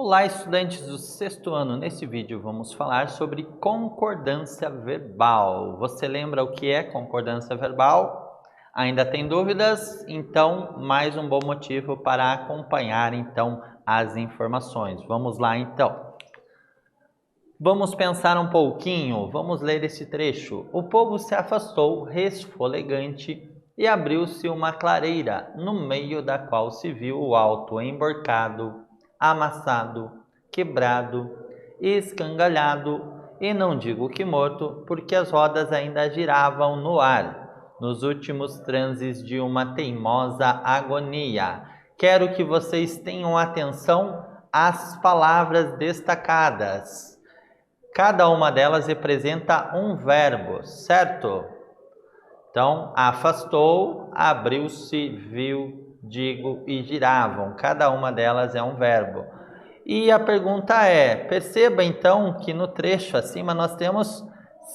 Olá, estudantes do sexto ano. Nesse vídeo vamos falar sobre concordância verbal. Você lembra o que é concordância verbal? Ainda tem dúvidas? Então, mais um bom motivo para acompanhar então as informações. Vamos lá então. Vamos pensar um pouquinho, vamos ler esse trecho. O povo se afastou, resfolegante, e abriu-se uma clareira, no meio da qual se viu o alto emborcado, amassado, quebrado, escangalhado, e não digo que morto, porque as rodas ainda giravam no ar, nos últimos transes de uma teimosa agonia. Quero que vocês tenham atenção às palavras destacadas. Cada uma delas representa um verbo, certo? Então, afastou, abriu-se, viu, digo e giravam. Cada uma delas é um verbo. E a pergunta é, perceba então que no trecho acima nós temos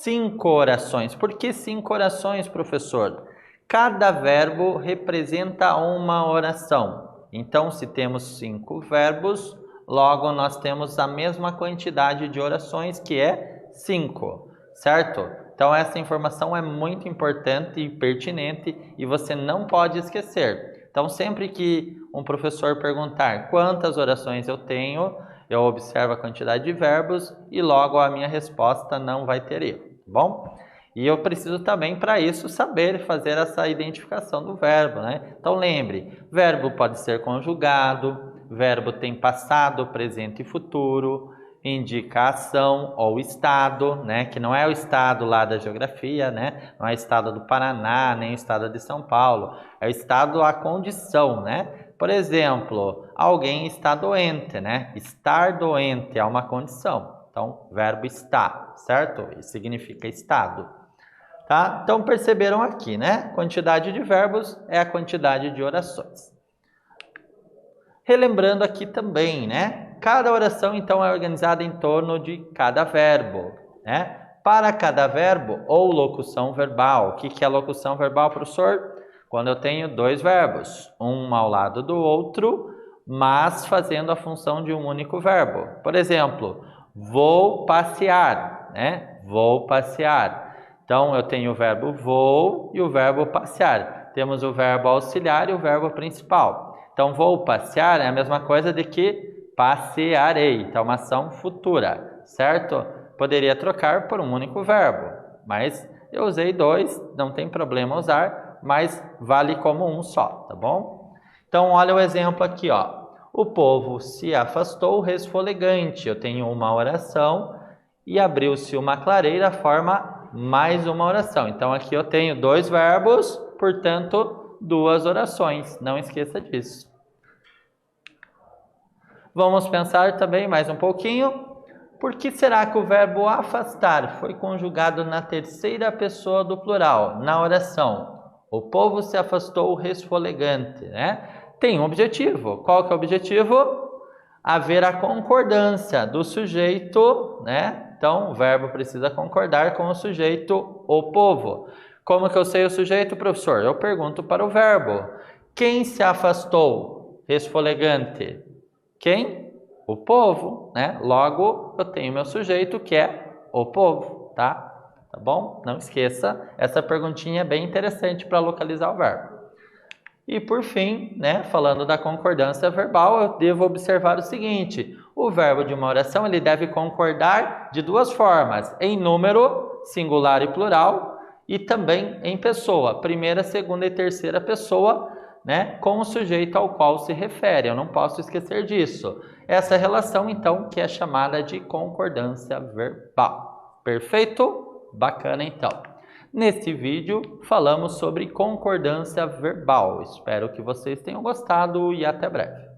5 orações. Por que 5 orações, professor? Cada verbo representa uma oração. Então, se temos 5 verbos, logo nós temos a mesma quantidade de orações, que é 5, certo? Então essa informação é muito importante e pertinente e você não pode esquecer. Então sempre que um professor perguntar quantas orações eu tenho, eu observo a quantidade de verbos e logo a minha resposta não vai ter erro, tá bom? E eu preciso também, para isso, saber fazer essa identificação do verbo, né? Então lembre, verbo pode ser conjugado, verbo tem passado, presente e futuro, indica ação ou estado, né? Que não é o estado lá da geografia, né? Não é o estado do Paraná, nem o estado de São Paulo. É o estado, a condição, né? Por exemplo, alguém está doente, né? Estar doente é uma condição. Então, verbo está, certo? Isso significa estado. Tá? Então, perceberam aqui, né? Quantidade de verbos é a quantidade de orações. Relembrando aqui também, né? Cada oração, então, é organizada em torno de cada verbo, né? Para cada verbo ou locução verbal. O que é locução verbal, professor? Quando eu tenho 2 verbos, um ao lado do outro, mas fazendo a função de um único verbo. Por exemplo, vou passear, né? Vou passear. Então, eu tenho o verbo vou e o verbo passear. Temos o verbo auxiliar e o verbo principal. Então, vou passear é a mesma coisa de que passearei. Então, uma ação futura, certo? Poderia trocar por um único verbo, mas eu usei 2, não tem problema usar, mas vale como um só, tá bom? Então, olha o exemplo aqui, ó. O povo se afastou resfolegante. Eu tenho uma oração e abriu-se uma clareira, forma mais uma oração. Então, aqui eu tenho 2 verbos, portanto, 2 orações, não esqueça disso. Vamos pensar também mais um pouquinho. Por que será que o verbo afastar foi conjugado na terceira pessoa do plural, na oração? O povo se afastou resfolegante, né? Tem um objetivo. Qual que é o objetivo? Haver a concordância do sujeito, né? Então, o verbo precisa concordar com o sujeito, o povo. Como que eu sei o sujeito, professor? Eu pergunto para o verbo. Quem se afastou resfolegante? Quem? O povo, né? Logo, eu tenho meu sujeito, que é o povo, tá? Tá bom? Não esqueça, essa perguntinha é bem interessante para localizar o verbo. E por fim, né, falando da concordância verbal, eu devo observar o seguinte: o verbo de uma oração ele deve concordar de 2 formas, em número, singular e plural, e também em pessoa, primeira, segunda e terceira pessoa, né, com o sujeito ao qual se refere. Eu não posso esquecer disso. Essa relação, então, que é chamada de concordância verbal. Perfeito? Bacana, então. Neste vídeo, falamos sobre concordância verbal. Espero que vocês tenham gostado e até breve.